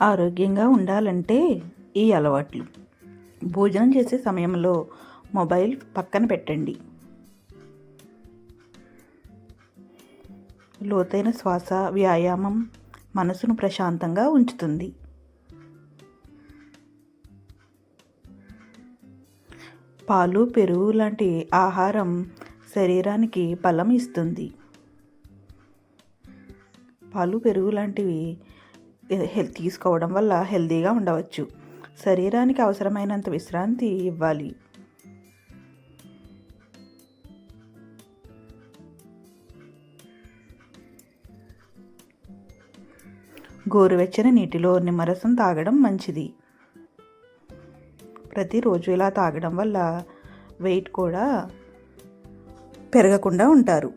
ఆరోగ్యంగా ఉండాలంటే ఈ అలవాట్లు. భోజనం చేసే సమయంలో మొబైల్ పక్కన పెట్టండి. లోతైన శ్వాస వ్యాయామం మనసును ప్రశాంతంగా ఉంచుతుంది. పాలు, పెరుగు లాంటి ఆహారం శరీరానికి బలం ఇస్తుంది. పాలు, పెరుగు లాంటివి తీసుకోవడం వల్ల హెల్తీగా ఉండవచ్చు. శరీరానికి అవసరమైనంత విశ్రాంతి ఇవ్వాలి. గోరువెచ్చని నీటిలో నిమ్మరసం తాగడం మంచిది. ప్రతిరోజు ఇలా తాగడం వల్ల వెయిట్ కూడా పెరగకుండా ఉంటారు.